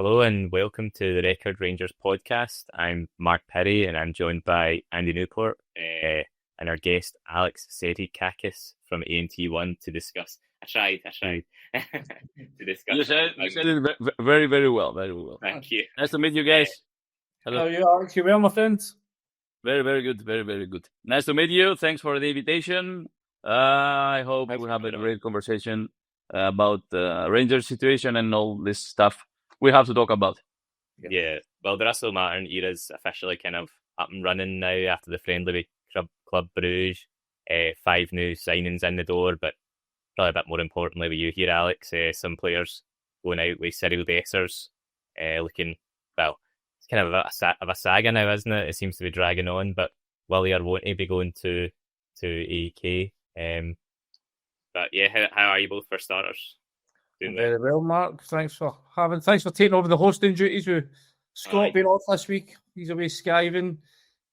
Hello and welcome to the Record Rangers podcast. I'm Mark Pirie and I'm joined by Andy Newport and our guest Alex Xenikakis from ANT1 to discuss. I tried. To discuss. You said it very, very well. Very well. Thank you. Nice to meet you guys. Hello. How are you, Alex? You well, my friends? Very, very good. Very, very good. Nice to meet you. Thanks for the invitation. I hope we'll have a great conversation about the Rangers situation and all this stuff we have to talk about. Yeah. Well, the Russell Martin era is officially kind of up and running now after the friendly with Club Bruges. 5 new signings in the door, but probably a bit more importantly with you here, Alex, some players going out with Cyriel Dessers, looking, well, it's kind of a saga now, isn't it? It seems to be dragging on, but will he or won't he be going to AEK? But yeah, how are you both for starters? Doing very well, Mark. Thanks for taking over the hosting duties with Scott being off this week. He's away skiving.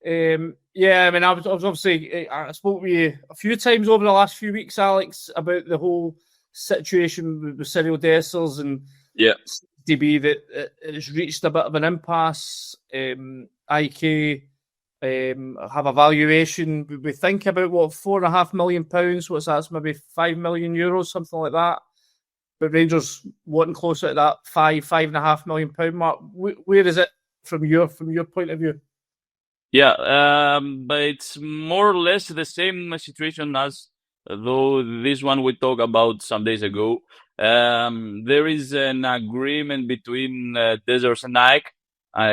I was obviously, I spoke with you a few times over the last few weeks, Alex, about the whole situation with Cyriel Dessers and DB that it's reached a bit of an impasse. AEK have a valuation. We think about £4.5 million. What's that? It's maybe €5 million, something like that. But Rangers wanting closer to that £5.5 million mark. Where is it from your point of view? Yeah, but it's more or less the same situation as though this one we talked about some days ago. There is an agreement between Dessers and AEK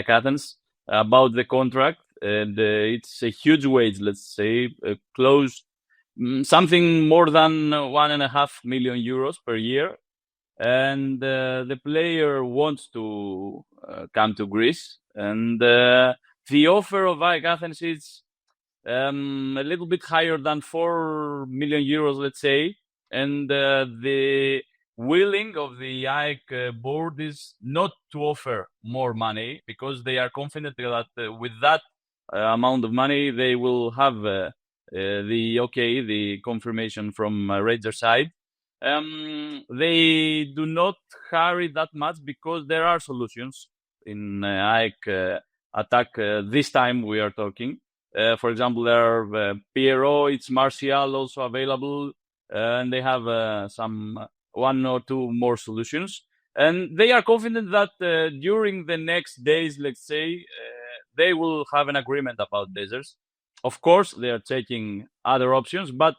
Athens about the contract, and it's a huge wage, let's say, close something more than €1.5 million per year. And the player wants to come to Greece, and the offer of AEK Athens is a little bit higher than €4 million, let's say, and the willing of the AEK board is not to offer more money because they are confident that with that amount of money they will have the confirmation from Rangers side. They do not hurry that much because there are solutions in AEK attack. This time we are talking. For example, there are Piero, it's Martial also available, and they have some 1 or 2 more solutions. And they are confident that during the next days, let's say, they will have an agreement about Dessers. Of course, they are taking other options, but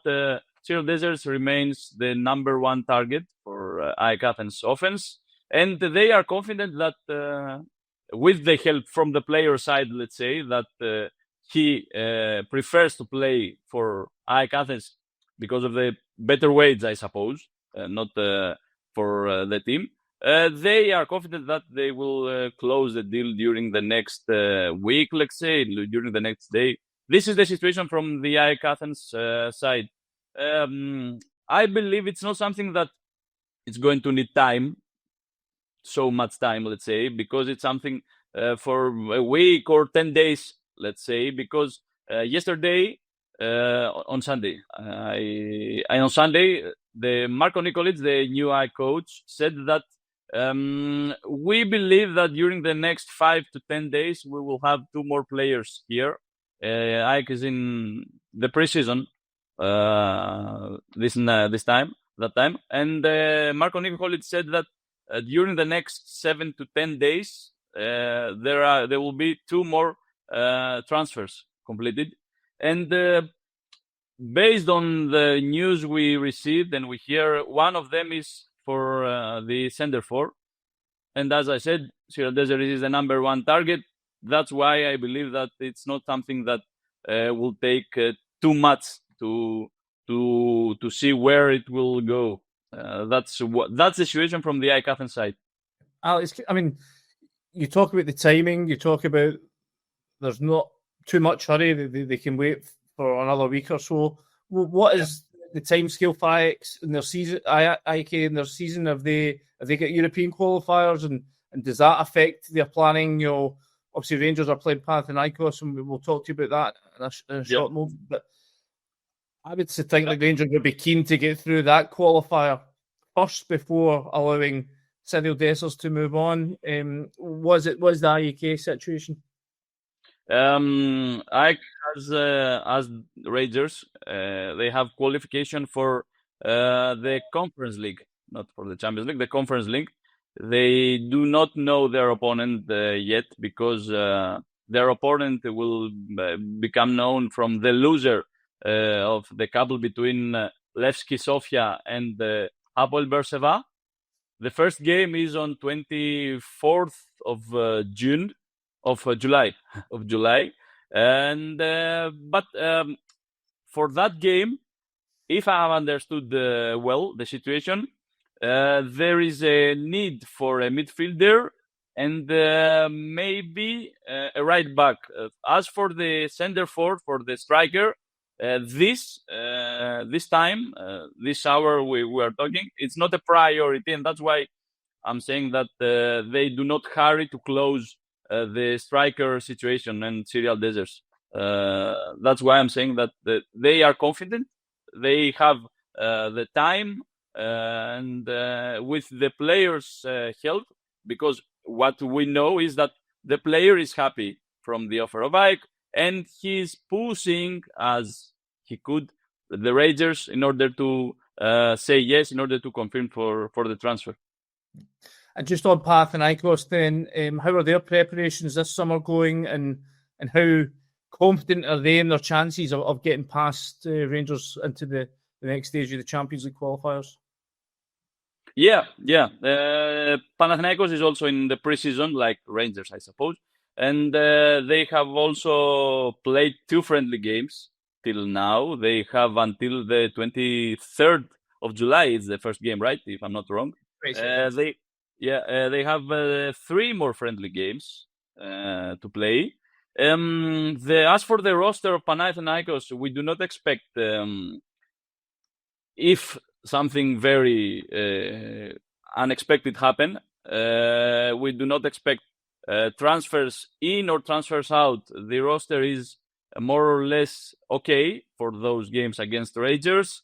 Cyriel Dessers remains the number 1 target for AEK Athens offense, and they are confident that with the help from the player side, let's say, that he prefers to play for AEK Athens because of the better wage, I suppose, not for the team. They are confident that they will close the deal during the next week, let's say, during the next day. This is the situation from the AEK Athens side. I believe it's not something that it's going to need time, so much time, let's say, because it's something for a week or 10 days, let's say, because yesterday, on Sunday, on Sunday, the Marko Nikolic, the new AEK coach, said that we believe that during the next 5 to 10 days, we will have 2 more players here. AEK is in the preseason. That time, and Marko Nikolic said that during the next 7 to 10 days, there will be 2 more transfers completed, and based on the news we received and we hear, one of them is for the center for, and as I said, Cyriel Dessers is the number 1 target. That's why I believe that it's not something that will take too much to see where it will go. That's the situation from the AEK Athens side. Alex, I mean, you talk about the timing. You talk about there's not too much hurry. They can wait for another week or so. What is the timescale for AEK in their season? AEK in their season, have they got European qualifiers, and does that affect their planning? You know, obviously Rangers are playing Panathinaikos, and we'll talk to you about that in a short moment. But I would think like Rangers would be keen to get through that qualifier first before allowing Cyriel Dessers to move on. Was the AEK situation? AEK as Rangers, they have qualification for the Conference League, not for the Champions League, the Conference League. They do not know their opponent yet, because their opponent will become known from the loser of the couple between Levski Sofia and Hapoel Beersheva. The first game is on 24th of July, and but for that game, if I have understood well the situation, there is a need for a midfielder and maybe a right back. As for the center forward, for the striker, this time, this hour we are talking, it's not a priority, and that's why I'm saying that they do not hurry to close the striker situation and Cyriel Dessers. That's why I'm saying that they are confident, they have the time, and with the players' help, because what we know is that the player is happy from the offer of AEK, and he's pushing as he could the Rangers in order to say yes, in order to confirm for the transfer. And just on Panathinaikos then, how are their preparations this summer going, and how confident are they in their chances of getting past Rangers into the next stage of the Champions League qualifiers? Yeah. Panathinaikos is also in the preseason, like Rangers, I suppose. And they have also played 2 friendly games till now. They have until the 23rd of July. It's the first game, right? If I'm not wrong. They have 3 more friendly games to play. As for the roster of Panathinaikos, we do not expect, if something very unexpected happen, we do not expect transfers in or transfers out. The roster is more or less okay for those games against Rangers,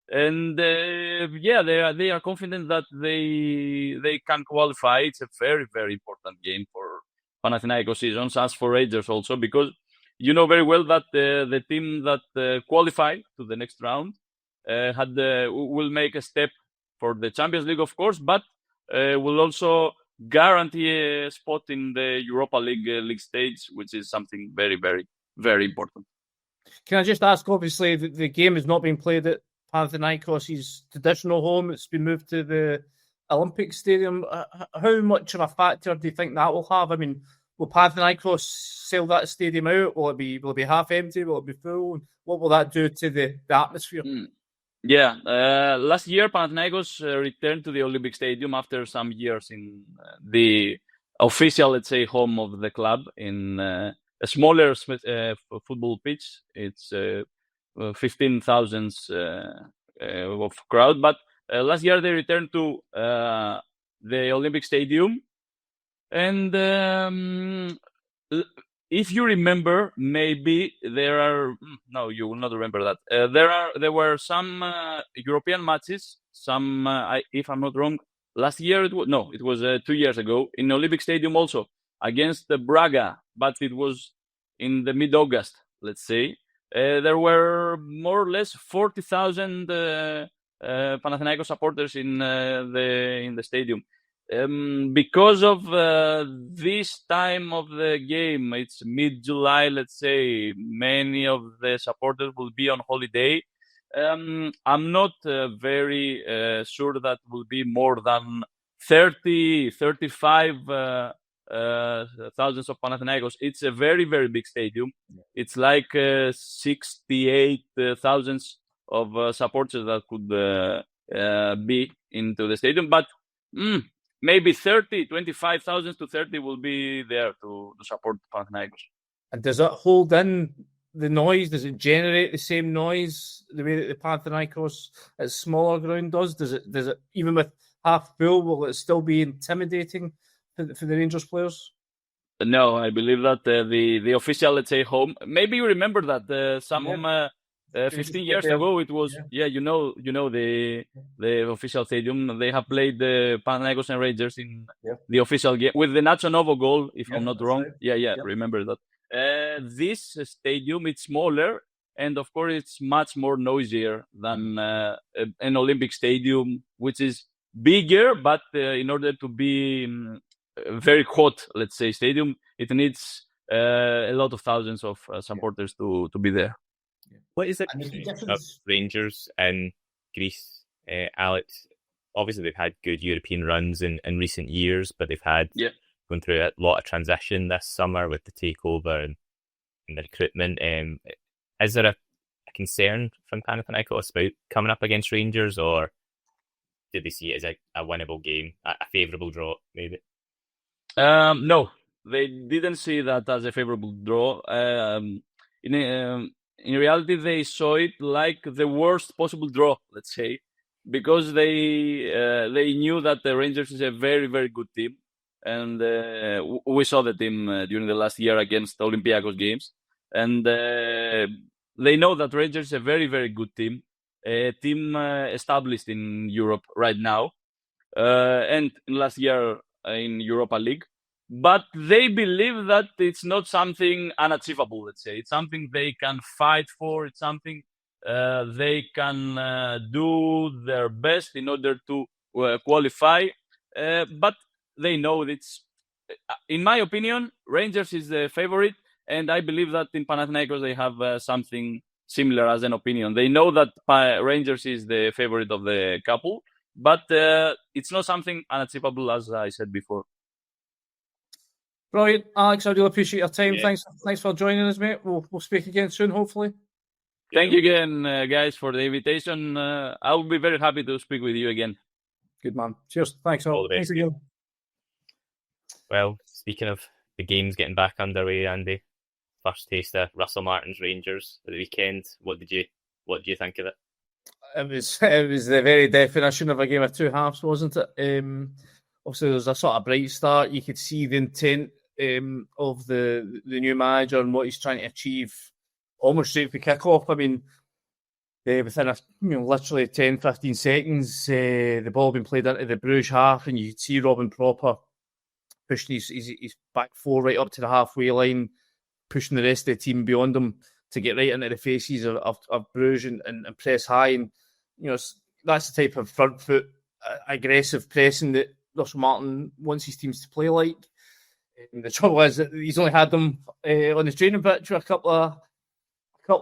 and they are confident that they can qualify. It's a very, very important game for Panathinaikos seasons, as for Rangers also, because you know very well that the team that qualify to the next round will make a step for the Champions League, of course, but will also guarantee a spot in the Europa League stage, which is something very, very, very important. Can I just ask, obviously, the game has not been played at Panathinaikos' traditional home. It's been moved to the Olympic Stadium. How much of a factor do you think that will have? I mean, will Panathinaikos sell that stadium out? Will it be half empty? Will it be full? What will that do to the atmosphere? Yeah, last year Panathinaikos returned to the Olympic Stadium after some years in the official, let's say, home of the club in a smaller football pitch. It's 15,000 of crowd, but last year they returned to the Olympic Stadium, and if you remember, maybe you will not remember that. There were some European matches. Some, if I'm not wrong, last year it was 2 years ago in Olympic Stadium also against Braga, but it was in the mid-August, let's say. There were more or less 40,000 Panathinaikos supporters in the stadium. Because of this time of the game, it's mid-July, let's say, many of the supporters will be on holiday. I'm not very sure that will be more than 35 thousands of Panathinaikos. It's a very, very big stadium. It's like 68,000 of supporters that could be into the stadium, but maybe 25,000 to 30 will be there to support Panathinaikos. And does it hold in the noise? Does it generate the same noise the way that the Panathinaikos at smaller ground does? Does it even with half full, will it still be intimidating for the Rangers players? No, I believe that the official, let's say, home. Maybe you remember that 15 years ago, it was you know the official stadium. They have played the Panathinaikos and Rangers in the official game with the Nacho Novo goal, if I'm not wrong. Right. Remember that. This stadium, it's smaller, and of course it's much more noisier than an Olympic stadium, which is bigger, but in order to be very hot, let's say, stadium, it needs a lot of thousands of supporters to be there. What is it of Rangers in Greece, Alex? Obviously, they've had good European runs in recent years, but they've had going through a lot of transition this summer with the takeover and the recruitment. Is there a concern from Panathinaikos about coming up against Rangers, or did they see it as a winnable game, a favourable draw, maybe? No, they didn't see that as a favourable draw. In reality, they saw it like the worst possible draw, let's say, because they knew that the Rangers is a very, very good team. And we saw the team during the last year against Olympiacos games. And they know that Rangers is a very, very good team, a team established in Europe right now, and last year in Europa League. But they believe that it's not something unachievable, let's say. It's something they can fight for. It's something they can do their best in order to qualify. But they know it's, in my opinion, Rangers is the favorite. And I believe that in Panathinaikos they have something similar as an opinion. They know that Rangers is the favorite of the couple. But it's not something unachievable, as I said before. Brilliant, Alex. I really appreciate your time. Thanks for joining us, mate. We'll speak again soon, hopefully. Thank you again, guys, for the invitation. I will be very happy to speak with you again. Good man. Cheers. Thanks all. Thanks again. Well, speaking of the games getting back underway, Andy, first taste of Russell Martin's Rangers at the weekend. What did you think of it? It was the very definition of a game of two halves, wasn't it? Obviously, there was a sort of bright start. You could see the intent of the new manager and what he's trying to achieve almost straight for kick-off. I mean, within literally 10, 15 seconds, the ball had been played into the Bruges half, and you could see Robin Proper pushing his back four right up to the halfway line, pushing the rest of the team beyond him to get right into the faces of Bruges and press high. And, that's the type of front foot, aggressive pressing that Russell Martin wants his teams to play like. And the trouble is that he's only had them on the training pitch for a couple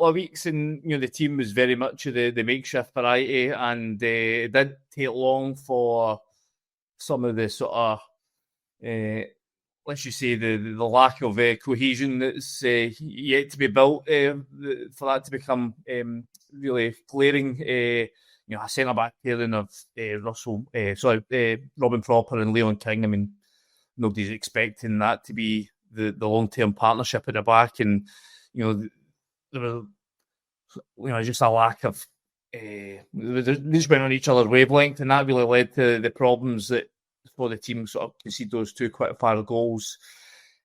of weeks, and the team was very much of the makeshift variety, and it didn't take long for some of the sort of let's just say the lack of cohesion that's yet to be built for that to become really glaring. A centre back pairing of Robin Proper and Leon King. I mean, nobody's expecting that to be the long-term partnership at the back, and there was just a lack of they just went on each other's wavelength, and that really led to the problems that for the team sort of concede those two qualifier goals.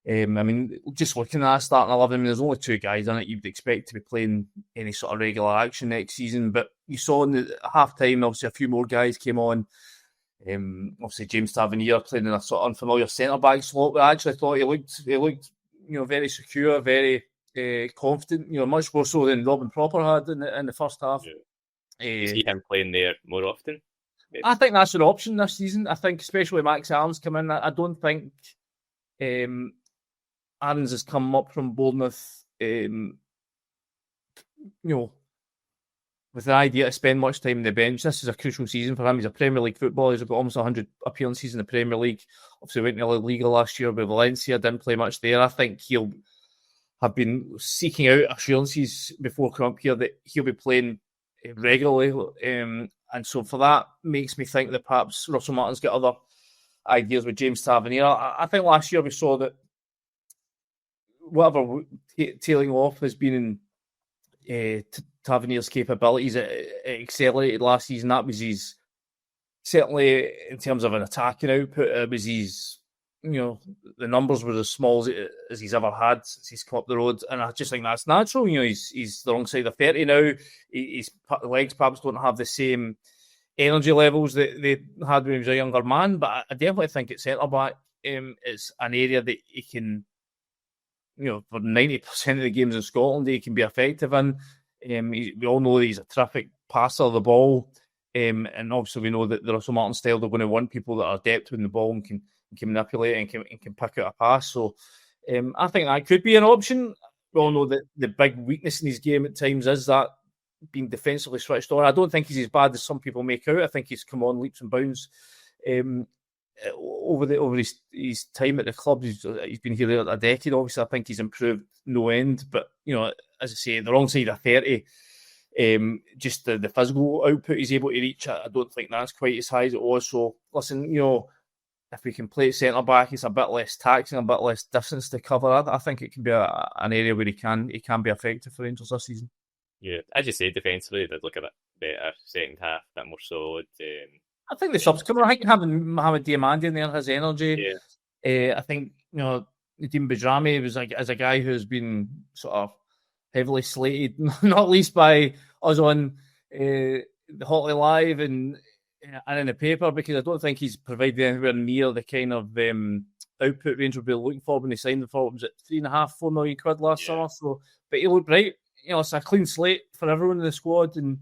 I mean, just looking at that starting 11, there's only two guys in it you'd expect to be playing any sort of regular action next season. But you saw in the half-time, obviously, a few more guys came on. Obviously, James Tavernier playing in a sort of unfamiliar centre-back slot, but I actually thought he looked very secure, very confident, much more so than Robin Proper had in the first half. Yeah. See him playing there more often? Maybe. I think that's an option this season. I think, especially when Max Allen's come in, I don't think Aarons has come up from Bournemouth, with the idea to spend much time on the bench. This is a crucial season for him. He's a Premier League footballer. He's got almost 100 appearances in the Premier League. Obviously went to La Liga last year with Valencia, didn't play much there. I think he'll have been seeking out assurances before coming up here that he'll be playing regularly. And so for that, makes me think that perhaps Russell Martin's got other ideas with James Tavernier. I think last year we saw that whatever tailing off has been in Tavernier's capabilities, it accelerated last season. That was his, certainly in terms of an attacking output, it was his the numbers were as small as he's ever had since he's come up the road, and I just think that's natural. He's the wrong side of 30 now. His legs perhaps don't have the same energy levels that they had when he was a younger man, but I definitely think at centre back, it's an area that he can, for 90% of the games in Scotland, he can be effective in. We all know that he's a terrific passer of the ball, and obviously we know that the Russell Martin style, they're going to want people that are adept with the ball and can manipulate and can pick out a pass. So I think that could be an option. We all know that the big weakness in his game at times is that being defensively switched on. I don't think he's as bad as some people make out. I think he's come on leaps and bounds over his time at the club. He's been here a decade. Obviously, I think he's improved no end. But as I say, the wrong side of 30. Just the physical output he's able to reach, I don't think that's quite as high as it was. So listen, if we can play centre back, it's a bit less taxing, a bit less distance to cover. I think it can be an area where he can be effective for Rangers this season. Yeah, as you say, defensively, they'd look a bit better. Second half, a bit more solid. I think the subs come. I think having Mohamed Diamandi in there has energy. Yeah. I think Nadim Bajrami was as a guy who's been sort of heavily slated, not least by us on the Hotly Live and in the paper, because I don't think he's provided anywhere near the kind of output Rangers would be looking for when they signed him for, was it £3.5-4 million last summer? So, but he looked bright. It's a clean slate for everyone in the squad, and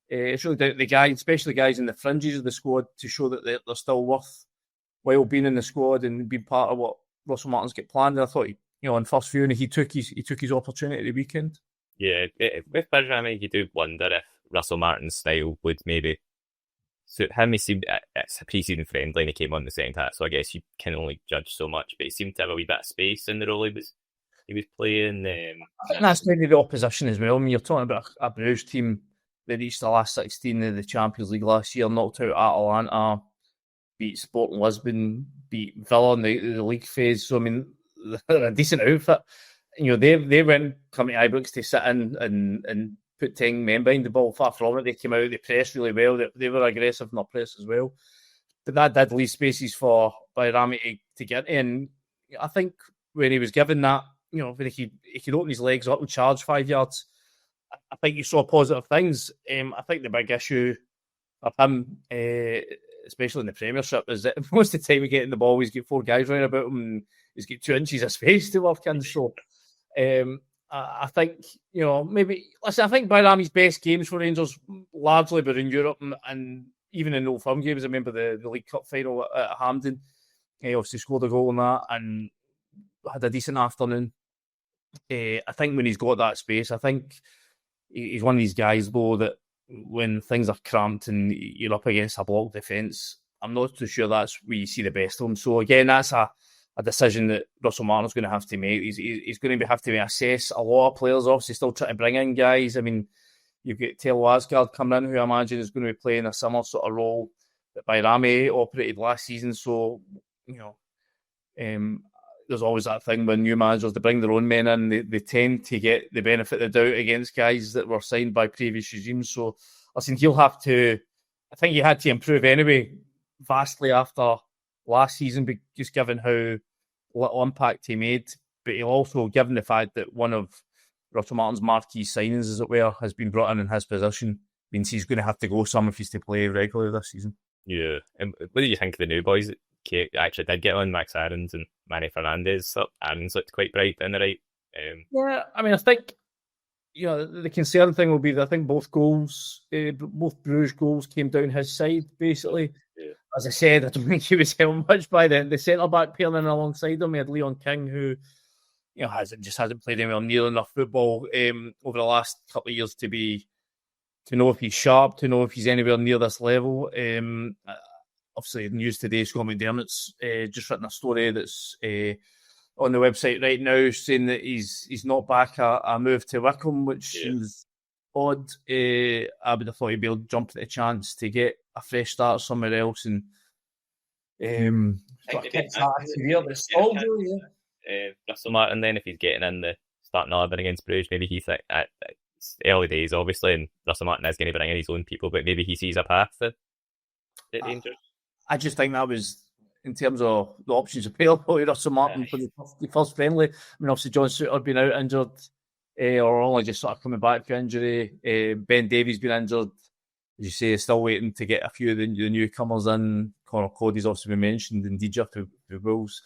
it's really down to the guys, especially guys in the fringes of the squad, to show that they're still worthwhile being in the squad and being part of what Russell Martin's got planned. And I thought, on first view, he took his opportunity the weekend. Yeah, with Bajrami, you do wonder if Russell Martin's style would maybe suit him. He seemed, it's a pre-season friendly and he came on the second half, so I guess you can only judge so much, but he seemed to have a wee bit of space in the role he was playing. I think that's maybe the opposition as well. I mean, you're talking about a Bruges team that reached the last 16 of the Champions League last year, knocked out Atalanta, beat Sporting Lisbon, beat Villa in the league phase. So, I mean, they're a decent outfit. They went coming to Ibrox to sit in and put 10 men behind the ball. Far from it. They came out, they pressed really well. They were aggressive in their press as well. But that did leave spaces for Bajrami to get in. I think when he was given that, when he could open his legs up and charge 5 yards, I think you saw positive things. I think the big issue of him, especially in the Premiership, is that most of the time we get in the ball, he's got 4 guys running about him and he's got 2 inches of space to work in. So I think, maybe... Listen, I think Bajrami's best games for Rangers largely were in Europe and even in Old Firm games. I remember the League Cup final at Hampden. He obviously scored a goal in that and had a decent afternoon. I think when he's got that space, I think he's one of these guys, though, that when things are cramped and you're up against a block defence, I'm not too sure that's where you see the best of him. So again, that's a decision that Russell Martin's going to have to make. He's going to have to assess a lot of players, obviously still trying to bring in guys. I mean, you've got Taylor Asgard coming in, who I imagine is going to be playing a similar sort of role that Bajrami operated last season. So, there's always that thing when new managers, they bring their own men in, they tend to get the benefit of the doubt against guys that were signed by previous regimes. So, listen, I think he had to improve anyway, vastly after last season, but just given how little impact he made. But he'll also, given the fact that one of Russell Martin's marquee signings, as it were, has been brought in his position, means he's going to have to go some if he's to play regularly this season. Yeah. And what do you think of the new boys that actually did get on? Max Aarons and Manny Fernandez. So Aarons looked quite bright in the right. Yeah, I mean, I think the concern thing will be that I think both Bruges goals came down his side, basically. Yeah. As I said, I don't think he was helped much by the centre-back pairing in alongside him. We had Leon King, who hasn't played anywhere near enough football over the last couple of years to know if he's sharp, to know if he's anywhere near this level. Obviously, the news today, Scott McDermott's just written a story that's on the website right now saying that he's not back a move to Wycombe, which seems odd. I would have thought he'd be able to jump at the chance to get a fresh start somewhere else. And Russell Martin, then, if he's getting in the starting 11 against Bruges, maybe he thinks it's early days, obviously, and Russell Martin is going to bring in his own people, but maybe he sees a path to Rangers. I just think that was in terms of the options available to Russell Martin for the first friendly. I mean, obviously John Suter been out injured, or only just sort of coming back from injury. Ben Davies been injured. As you say, still waiting to get a few of the newcomers in. Conor Cody's also been mentioned, and DJ for Wolves.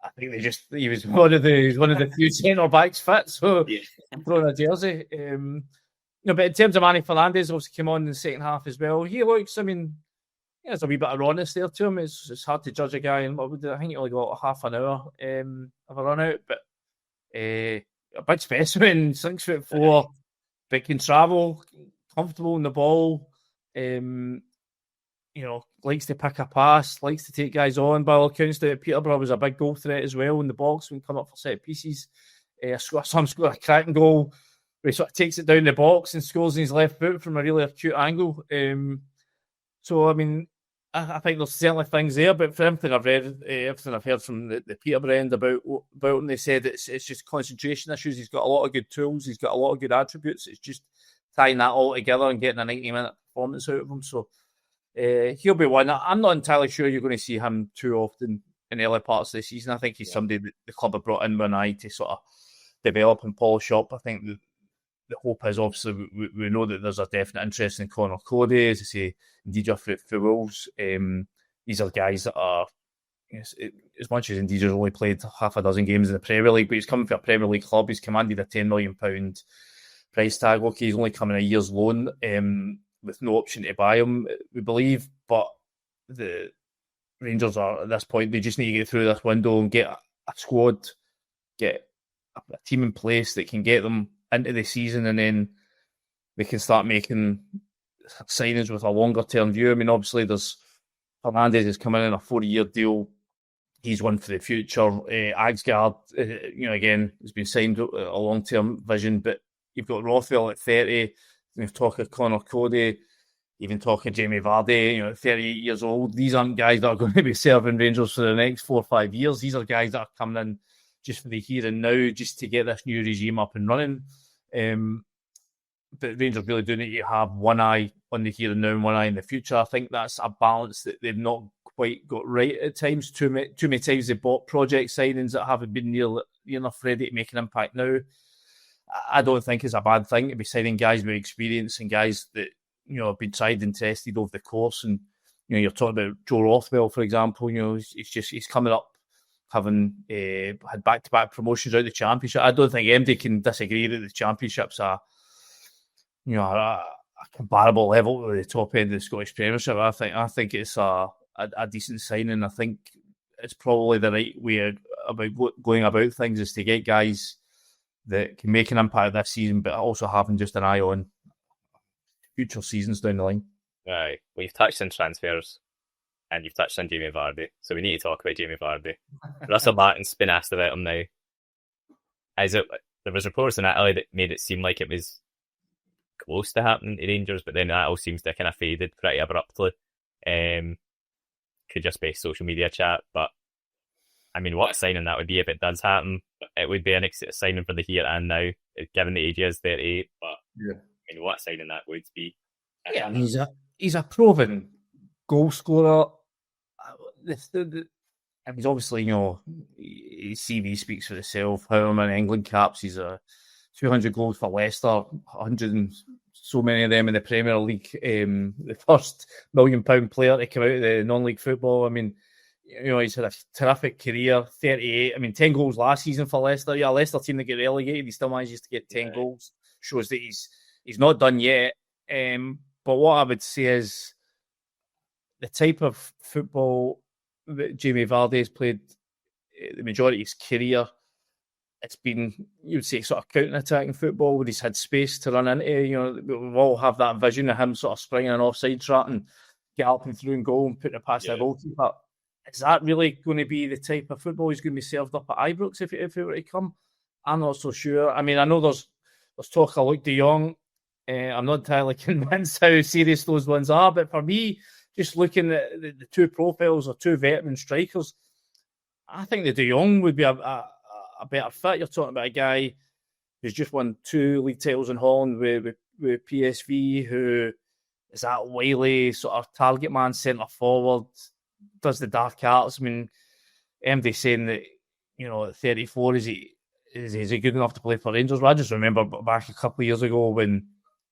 I think he was one of the few centre backs fit, so I'm throwing a jersey. But in terms of Manny Fernandez, obviously came on in the second half as well. He looks, I mean, there's a wee bit of rawness there to him. It's hard to judge a guy, and I think he only got half an hour of a run out, but a big specimen, 6'4", but can travel, comfortable in the ball. Likes to pick a pass, likes to take guys on. By all accounts, Peterborough was a big goal threat as well in the box when come up for set pieces. Some scored a cracking goal where he sort of takes it down the box and scores in his left foot from a really acute angle. So, I mean, I think there's certainly things there, but for everything I've read, everything I've heard from the Peterborough end about him, they said it's just concentration issues. He's got a lot of good tools. He's got a lot of good attributes. It's just tying that all together and getting a 90-minute performance out of him. So, he'll be one. I'm not entirely sure you're going to see him too often in early parts of the season. I think he's somebody that the club have brought in with an eye to sort of develop and polish up. I think the hope is obviously we know that there's a definite interest in Conor Cody, as I say, Ndija for Wolves. These are guys that are, as much as Ndija's only played half a dozen games in the Premier League, but he's coming for a Premier League club. He's commanded a £10 million price tag. Okay, he's only coming a year's loan. With no option to buy him, we believe. But the Rangers are, at this point, they just need to get through this window and get a squad, get a team in place that can get them into the season, and then they can start making signings with a longer-term view. I mean, obviously, there's Fernandez is coming in a 4-year deal. He's one for the future. Agsgaard, again, has been signed a long-term vision, but you've got Rothwell at 30. We've talked of Conor Cody, even talking Jamie Vardy, 38 years old. These aren't guys that are going to be serving Rangers for the next 4 or 5 years. These are guys that are coming in just for the here and now, just to get this new regime up and running. But Rangers really do need to have one eye on the here and now and one eye in the future. I think that's a balance that they've not quite got right at times. Too many times they've bought project signings that haven't been near enough ready to make an impact now. I don't think it's a bad thing to be signing guys with experience and guys that have been tried and tested over the course. And you're talking about Joe Rothwell, for example. He's coming up having had back-to-back promotions out of the Championship. I don't think anybody can disagree that the Championship's a comparable level to the top end of the Scottish Premiership. I think it's a decent signing. I think it's probably the right way about going about things is to get guys that can make an impact this season, but also having just an eye on future seasons down the line. Right. Well, you've touched on transfers and you've touched on Jamie Vardy, so we need to talk about Jamie Vardy. Russell Martin's been asked about him now. There was reports in Italy that made it seem like it was close to happening to Rangers, but then that all seems to have kind of faded pretty abruptly. Could just be social media chat, but I mean, what a signing that would be if it does happen. It would be an signing for the here and now, given the age he is 38. But I mean, what a signing that would be. Yeah, and he's a proven goal scorer. And he's obviously, his CV speaks for itself. How many England caps? He's 200 goals for Leicester, 100 and so many of them in the Premier League. The first £1 million player to come out of the non-league football. I mean, he's had a terrific career, 38. I mean, 10 goals last season for Leicester. Yeah, Leicester team that get relegated, he still manages to get 10 goals. Shows that he's not done yet. But what I would say is the type of football that Jamie Vardy has played the majority of his career, it's been, you would say, sort of counter-attacking football where he's had space to run into. We all have that vision of him sort of springing an offside trap and galloping through and goal and putting it past the goalkeeper. Is that really going to be the type of football he's going to be served up at Ibrox if it were to come? I'm not so sure. I mean, I know there's talk of Luuk de Jong. I'm not entirely convinced how serious those ones are, but for me, just looking at the two profiles of two veteran strikers, I think the de Jong would be a better fit. You're talking about a guy who's just won 2 league titles in Holland with PSV, who is that wily sort of target man, centre forward, does the dark arts. I mean, MD saying that, at 34, is he good enough to play for Rangers? Well, I just remember back a couple of years ago when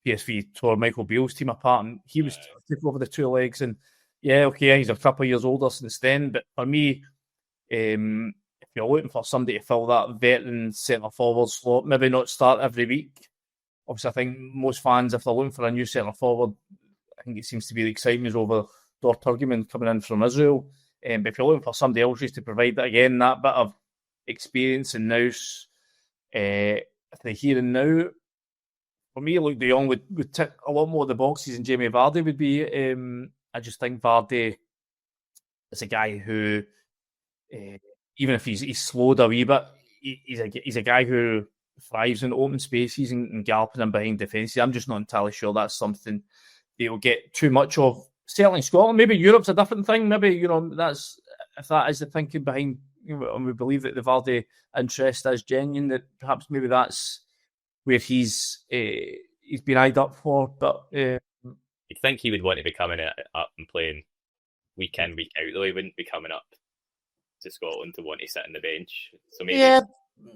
PSV tore Michael Beale's team apart and he was taking over the two legs. And he's a couple of years older since then. But for me, if you're looking for somebody to fill that veteran centre-forward slot, maybe not start every week. Obviously, I think most fans, if they're looking for a new centre-forward, I think it seems to be the excitement is over Dor Turgeman coming in from Israel. But if you're looking for somebody else just to provide that, again, that bit of experience and nous for the here and now, for me, Luuk de Jong would tick a lot more of the boxes than Jamie Vardy would be. I just think Vardy is a guy who, even if he's slowed a wee bit, he's a guy who thrives in open spaces and galloping in behind defences. I'm just not entirely sure that's something they will get too much of. Certainly Scotland, maybe Europe's a different thing. Maybe, that's if that is the thinking behind, and we believe that the Vardy interest is genuine, that perhaps maybe that's where he's been eyed up for. But you'd think he would want to be coming up and playing week in, week out, though he wouldn't be coming up to Scotland to want to sit on the bench. So maybe... Yeah,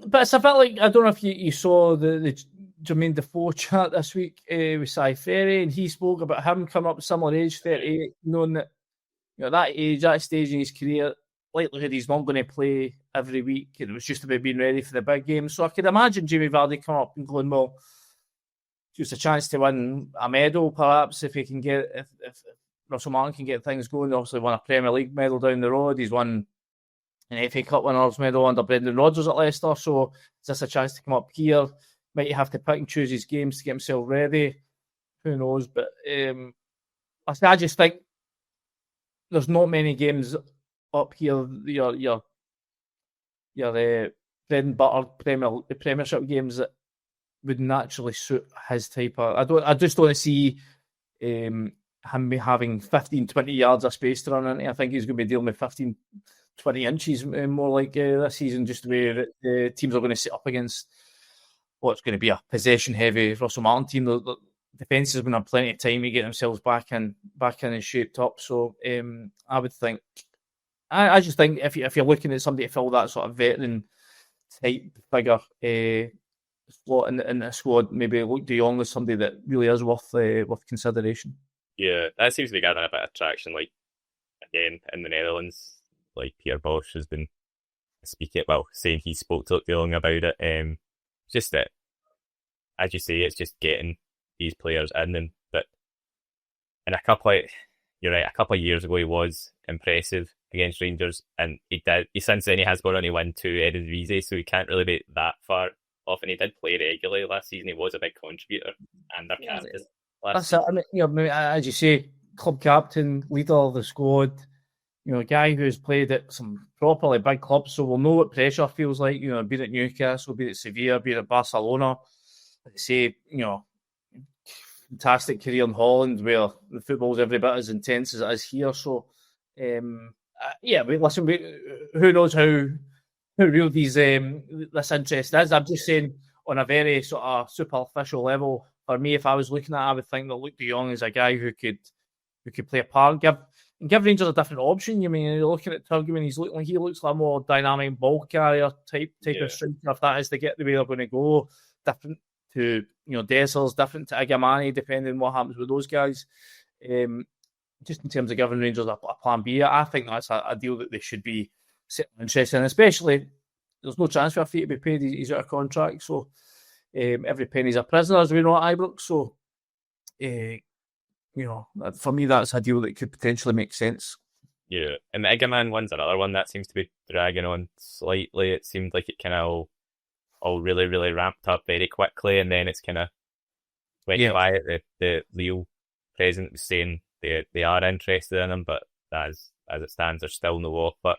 but it's a bit like, I don't know if you saw the Jermaine Defoe chat this week with Cy Ferry, and he spoke about him coming up at similar age, 38, knowing that that age, that stage in his career, likelihood he's not going to play every week, and it was just about being ready for the big game. So I could imagine Jamie Vardy coming up and going, well, just a chance to win a medal, perhaps, if he can get, if Russell Martin can get things going. Obviously won a Premier League medal down the road. He's won an FA Cup winners medal under Brendan Rodgers at Leicester. So is this a chance to come up here? Might he have to pick and choose his games to get himself ready? Who knows? But I just think there's not many games up here. Your bread and butter Premiership games that would naturally suit his type of. I just don't want to see him having 15, 20 yards of space to run into. I think he's going to be dealing with 15, 20 inches more like this season, just the way that the teams are going to sit up against what's going to be a possession-heavy Russell Martin team. The defence is going to have plenty of time to get themselves back in and shaped up. So I would think, I just think if you're looking at somebody to fill that sort of veteran type figure slot in the squad, maybe Luuk de Jong is somebody that really is worth consideration. Yeah, that seems to be gathering a bit of traction. Like again in the Netherlands, like Pierre Bosch has been saying he spoke to Luuk de Jong about it. Just that, as you say, it's just getting these players in them. But in a couple of years ago he was impressive against Rangers, and he since then he has gone on to win 2 Eredivisie, so he can't really be that far off. And he did play regularly last season. He was a big contributor and their captain. That's it. I mean, as you say, club captain, leader of the squad. A guy who's played at some properly big clubs, so we'll know what pressure feels like. Be it at Newcastle, be it Sevilla, be it at Barcelona. Like I say, fantastic career in Holland, where the football's every bit as intense as it is here. So, who knows how real this interest is? I'm just saying, on a very sort of superficial level, for me, if I was looking at it, I would think that Luuk de Jong is a guy who could play a part, give Rangers a different option. I mean, you're looking at Turgeman, he looks like a more dynamic ball carrier type of striker. If that is to get the way they're going to go, different to Dessers, different to Igamani, depending on what happens with those guys. Just in terms of giving Rangers a plan B, I think that's a deal that they should be interested in. Especially, there's no transfer fee to be paid. He's out of contract, so every penny's a prisoner, as we know at Ibrox. So. For me, that's a deal that could potentially make sense. Yeah, and the Igaman one's another one that seems to be dragging on slightly. It seemed like it kind of all really, really ramped up very quickly, and then it's kind of went quiet. The Lille president was saying they are interested in him, but as it stands, there's still no offer.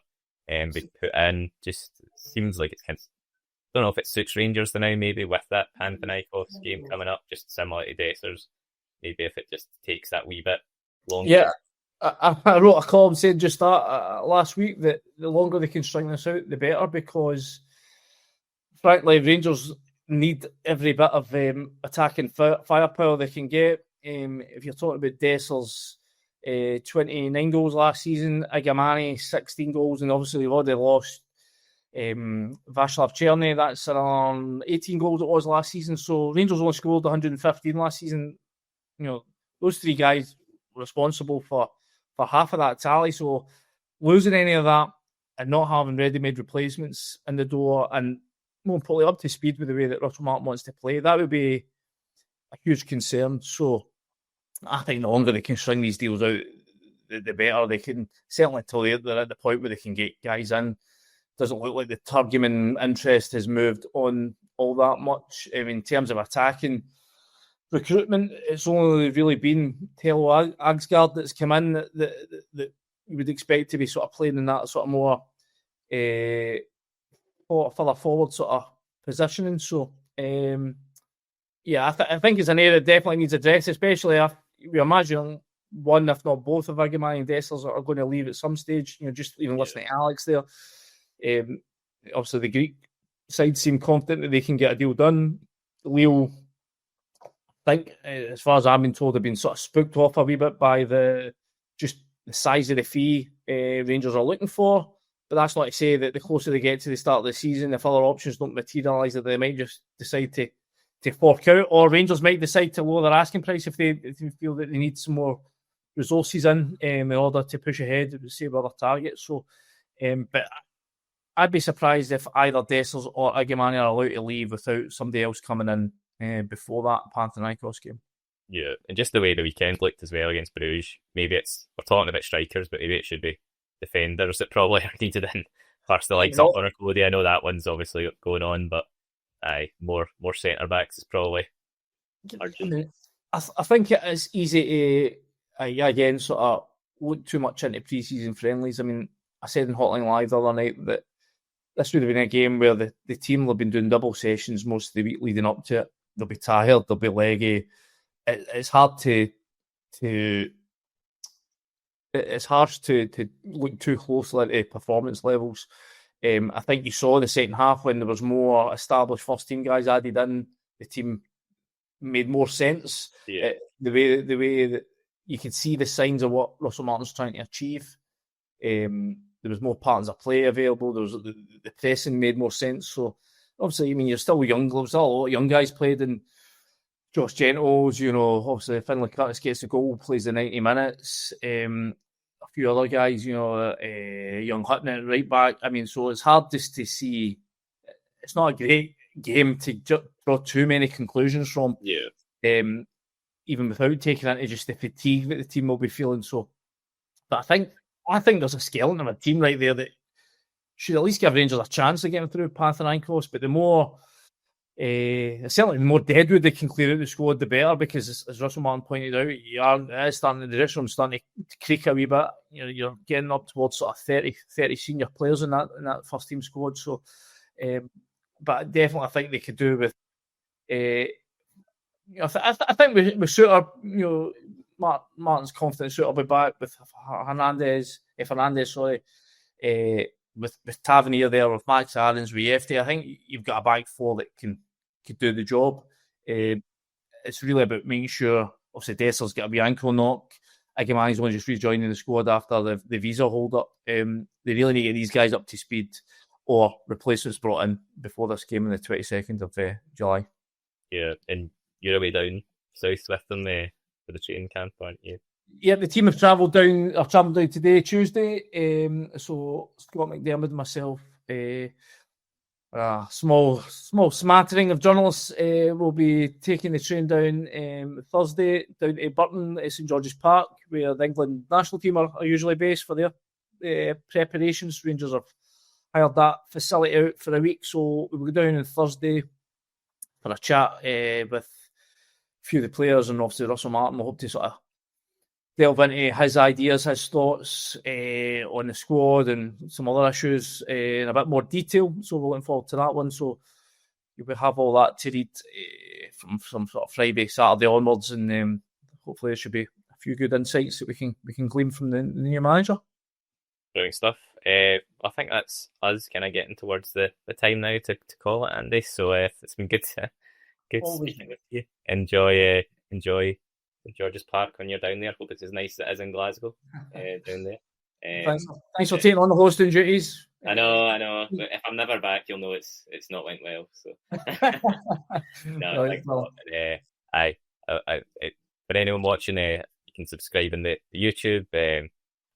Be put in. Just seems like it's kind of, I don't know if it suits Rangers now, maybe with that Panathinaikos game coming up, just similar to Dessers. Maybe if it just takes that wee bit longer. Yeah, I wrote a column saying just that last week, that the longer they can string this out, the better, because frankly, Rangers need every bit of attacking firepower they can get. If you're talking about Dessers, 29 goals last season. Igamani, 16 goals, and obviously they've already lost Václav Černý. That's around 18 goals it was last season. So Rangers only scored 115 last season. Those three guys were responsible for half of that tally. So losing any of that and not having ready-made replacements in the door, and more importantly, up to speed with the way that Russell Martin wants to play, that would be a huge concern. So I think the longer they can string these deals out, the better. They can, certainly until they're at the point where they can get guys in. Doesn't look like the Turgeman interest has moved on all that much. In terms of attacking recruitment, it's only really been Telo Agsgaard that's come in that you would expect to be sort of playing in that sort of more further forward sort of positioning. So, I think it's an area that definitely needs address, especially if we imagine one, if not both, of Igamani and Dessers are going to leave at some stage. Just even listening to Alex there. Obviously, the Greek side seem confident that they can get a deal done. Leo, I think, as far as I've been told, have been sort of spooked off a wee bit by the size of the fee Rangers are looking for. But that's not to say that the closer they get to the start of the season, if other options don't materialise, that they might just decide to fork out, or Rangers might decide to lower their asking price if they feel that they need some more resources in order to push ahead with save other targets. So, but I'd be surprised if either Dessers or Igamani are allowed to leave without somebody else coming in before that Panathinaikos game. Yeah, and just the way the weekend looked as well against Bruges, maybe we're talking about strikers, but maybe it should be defenders that probably are needed in. First, the likes of Connor Cody. I know that one's obviously going on, but more centre backs is probably urgent. I think it is easy to again sort of look too much into pre-season friendlies. I mean, I said in Hotline Live the other night that this would have been a game where the team will have been doing double sessions most of the week leading up to it. They'll be tired, they'll be leggy. It's hard to look too closely at performance levels. I think you saw in the second half when there was more established first team guys added in, the team made more sense. Yeah. The way that you could see the signs of what Russell Martin's trying to achieve. There was more patterns of play available. There was the pressing made more sense. So obviously, I mean, you're still young. There's still a lot of young guys played in. Josh Gentles, obviously Finlay Curtis gets the goal, plays the 90 minutes. A few other guys, young Hutton at right back. I mean, so it's hard just to see. It's not a great game to draw too many conclusions from. Yeah. Even without taking into just the fatigue that the team will be feeling. So, but I think there's a skeleton of a team right there that should at least give Rangers a chance of getting through Panathinaikos. But the more, certainly the more deadwood they can clear out the squad, the better. Because as Russell Martin pointed out, the dressing room starting to creak a wee bit. You're getting up towards sort of 30 senior players in that first team squad. So, but definitely I think they could do with. I think we Suter, Martin's confident Suter will be back with Fernandez, with Tavernier there, with Max Aarons, with Yefte. I think you've got a back four that can do the job. It's really about making sure, obviously, Dessers got a wee ankle knock. Igamani's only just rejoining the squad after the visa hold up. They really need to get these guys up to speed or replacements brought in before this game on the 22nd of July. Yeah, and you're away down south with them for the training camp, aren't you? Yeah, the team have travelled down today, Tuesday. So Scott McDermott and myself, a small smattering of journalists will be taking the train down Thursday down to Burton at St George's Park, where the England national team are usually based for their preparations. Rangers have hired that facility out for a week, so we'll go down on Thursday for a chat with a few of the players, and obviously Russell Martin will hope to sort of delve into his ideas, his thoughts on the squad and some other issues in a bit more detail. So we're looking forward to that one. So you'll have all that to read from some sort of Friday, Saturday onwards, and hopefully there should be a few good insights that we can glean from the new manager. Brilliant stuff. I think that's us kind of getting towards the time now to call it, Andy. So it's been good speaking with you. Enjoy George's Park when you're down there. Hope it's as nice as it is in Glasgow down there. Thanks for taking on the hosting duties. I know. But if I'm never back, you'll know it's not went well. So no, thanks a lot. For anyone watching, you can subscribe in the YouTube,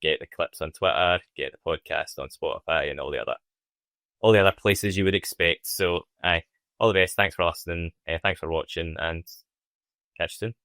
get the clips on Twitter, get the podcast on Spotify, and all the other places you would expect. So all the best. Thanks for listening. Thanks for watching, and catch you soon.